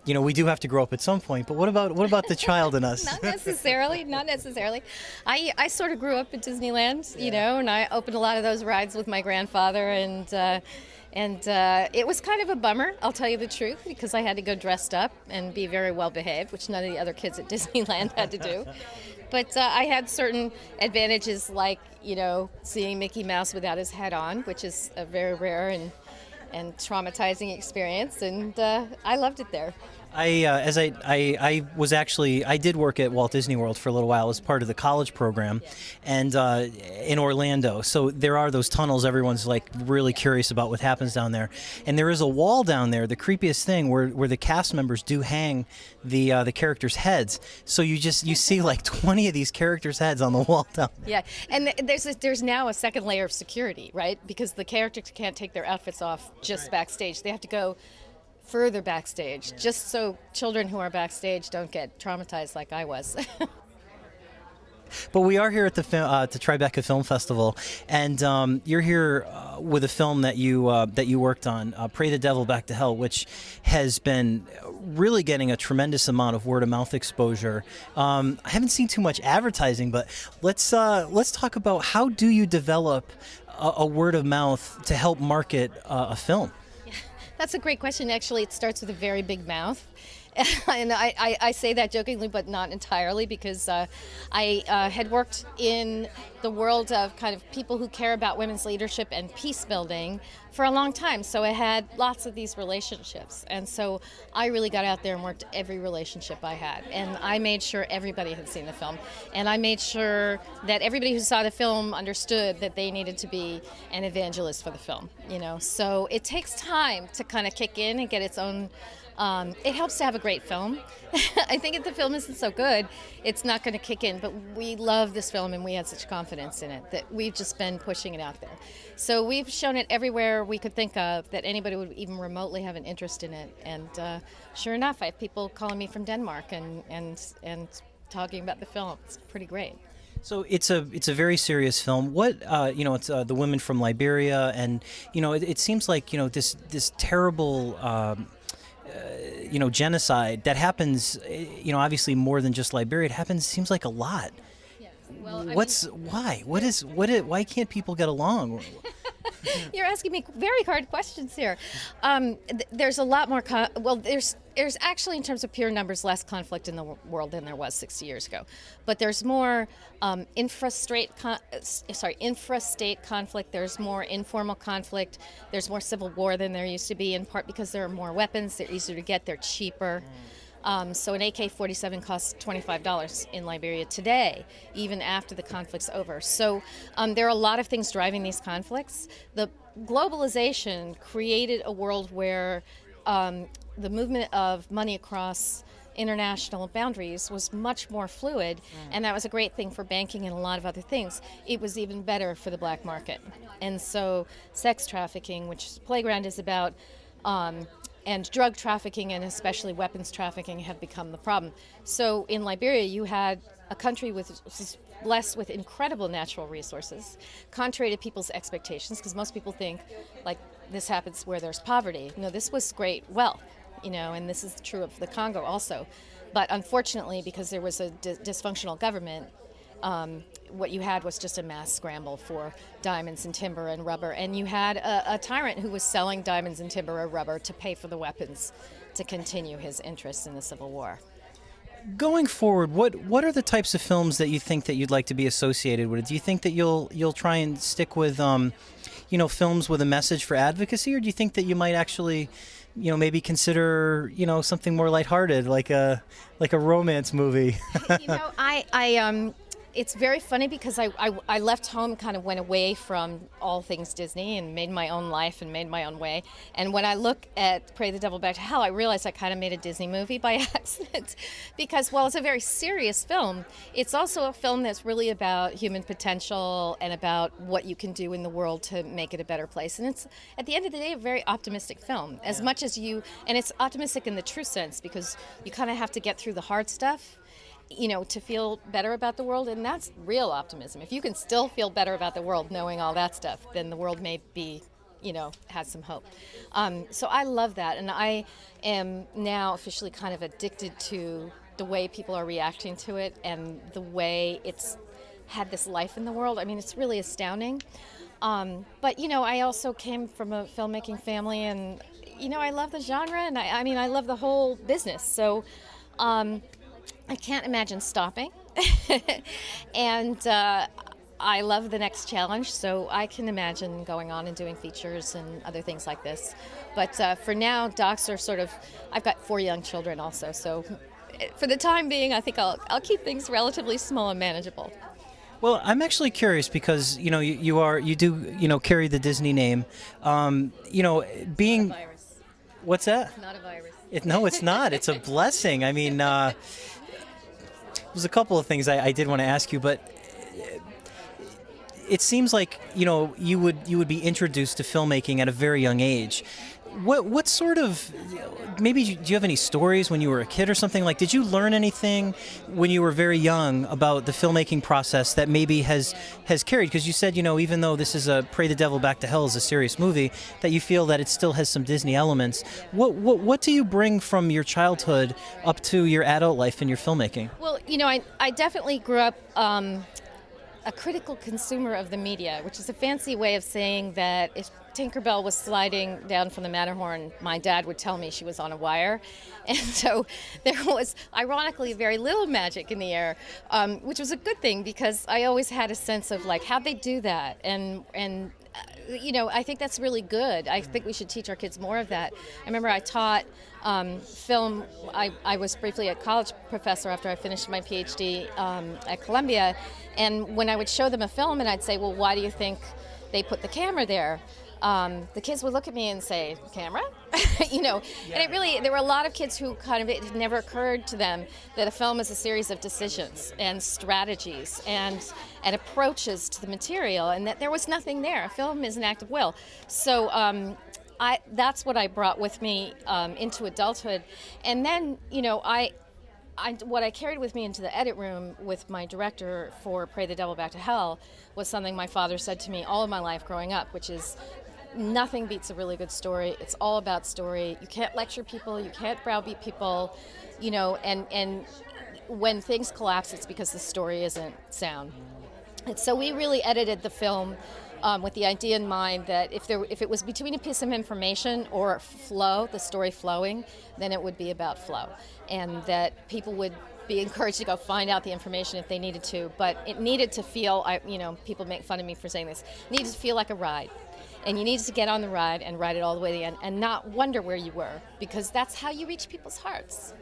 we do have to grow up at some point. But what about the child in us? Not necessarily, not necessarily. I sort of grew up at Disneyland, and I opened a lot of those rides with my grandfather, and it was kind of a bummer, I'll tell you the truth, because I had to go dressed up and be very well behaved, which none of the other kids at Disneyland had to do. But I had certain advantages, like, seeing Mickey Mouse without his head on, which is a very rare and traumatizing experience, and I loved it there. I did work at Walt Disney World for a little while as part of the college program, and in Orlando. So there are those tunnels. Everyone's like really curious about what happens down there, and there is a wall down there. The creepiest thing where the cast members do hang the characters' heads. So you see like 20 of these characters' heads on the wall down there. Yeah, and there's now a second layer of security, right? Because the characters can't take their outfits off just backstage. They have to go further backstage, just so children who are backstage don't get traumatized like I was. But we are here at the Tribeca Film Festival, and you're here with a film that you worked on, "Pray the Devil Back to Hell," which has been really getting a tremendous amount of word of mouth exposure. I haven't seen too much advertising, but let's talk about how do you develop a word of mouth to help market a film. That's a great question. Actually, it starts with a very big mouth. And I say that jokingly, but not entirely, because I had worked in the world of kind of people who care about women's leadership and peace building for a long time. So I had lots of these relationships. And so I really got out there and worked every relationship I had. And I made sure everybody had seen the film. And I made sure that everybody who saw the film understood that they needed to be an evangelist for the film. So it takes time to kind of kick in and get its own. It helps to have a great film. I think if the film isn't so good, it's not going to kick in. But we love this film, and we had such confidence in it that we've just been pushing it out there. So we've shown it everywhere we could think of that anybody would even remotely have an interest in it. And sure enough, I have people calling me from Denmark and talking about the film. It's pretty great. So it's a very serious film. What it's the women from Liberia, and it seems like this terrible. Genocide that happens, obviously more than just Liberia. It happens, seems like a lot. Yeah. Well, why can't people get along? You're asking me very hard questions here. There's a lot more. There's actually, in terms of pure numbers, less conflict in the world than there was 60 years ago. But there's more infrastate conflict. There's more informal conflict. There's more civil war than there used to be, in part because there are more weapons. They're easier to get. They're cheaper. So an AK-47 costs $25 in Liberia today, even after the conflict's over. So there are a lot of things driving these conflicts. The globalization created a world where the movement of money across international boundaries was much more fluid, and that was a great thing for banking and a lot of other things. It was even better for the black market. And so sex trafficking, which Playground is about, and drug trafficking, and especially weapons trafficking, have become the problem. So in Liberia, you had a country blessed with incredible natural resources, contrary to people's expectations, because most people think, like, this happens where there's poverty. No, this was great wealth, and this is true of the Congo also. But unfortunately, because there was a dysfunctional government, what you had was just a mass scramble for diamonds and timber and rubber, and you had a tyrant who was selling diamonds and timber or rubber to pay for the weapons to continue his interest in the Civil War. Going forward, what are the types of films that you think that you'd like to be associated with? Do you think that you'll try and stick with films with a message for advocacy, or do you think that you might actually maybe consider something more lighthearted, like a romance movie? It's very funny because I left home, kind of went away from all things Disney and made my own life and made my own way. And when I look at Pray the Devil Back to Hell, I realized I kind of made a Disney movie by accident. Because while it's a very serious film, it's also a film that's really about human potential and about what you can do in the world to make it a better place. And it's, at the end of the day, a very optimistic film. As much as and it's optimistic in the true sense, because you kind of have to get through the hard stuff to feel better about the world, and that's real optimism. If you can still feel better about the world knowing all that stuff, then the world may be, had some hope. So I love that, and I am now officially kind of addicted to the way people are reacting to it and the way it's had this life in the world. I mean, it's really astounding. But I also came from a filmmaking family, and I love the genre, and I mean, I love the whole business. So I can't imagine stopping. And I love the next challenge, so I can imagine going on and doing features and other things like this. But for now, docs are sort of, I've got 4 young children also, so for the time being, I think I'll keep things relatively small and manageable. Well, I'm actually curious because you do carry the Disney name. Being Not a virus. What's that? It's not a virus. No, it's not. It's a blessing. I mean, there's a couple of things I did want to ask you, but it seems like you would be introduced to filmmaking at a very young age. What sort of, maybe do you have any stories when you were a kid or something? Like, did you learn anything when you were very young about the filmmaking process that maybe has carried? Because you said, even though this is a Pray the Devil Back to Hell is a serious movie, that you feel that it still has some Disney elements. What do you bring from your childhood up to your adult life in your filmmaking? Well, I definitely grew up a critical consumer of the media, which is a fancy way of saying that if Tinkerbell was sliding down from the Matterhorn, my dad would tell me she was on a wire. And so there was, ironically, very little magic in the air, which was a good thing because I always had a sense of, like, how'd they do that? And I think that's really good. I think we should teach our kids more of that. I remember I taught film. I was briefly a college professor after I finished my PhD at Columbia. And when I would show them a film and I'd say, well, why do you think they put the camera there? The kids would look at me and say, camera? And it really, there were a lot of kids who it had never occurred to them that a film is a series of decisions and strategies and approaches to the material, and that there was nothing there. A film is an act of will. So that's what I brought with me into adulthood. And then, what I carried with me into the edit room with my director for Pray the Devil Back to Hell was something my father said to me all of my life growing up, which is, nothing beats a really good story. It's all about story. You can't lecture people. You can't browbeat people, and when things collapse, it's because the story isn't sound. And so we really edited the film with the idea in mind that if it was between a piece of information or flow, the story flowing, then it would be about flow, and that people would be encouraged to go find out the information if they needed to. But it needed to feel, people make fun of me for saying this, it needed to feel like a ride. And you needed to get on the ride and ride it all the way to the end and not wonder where you were, because that's how you reach people's hearts,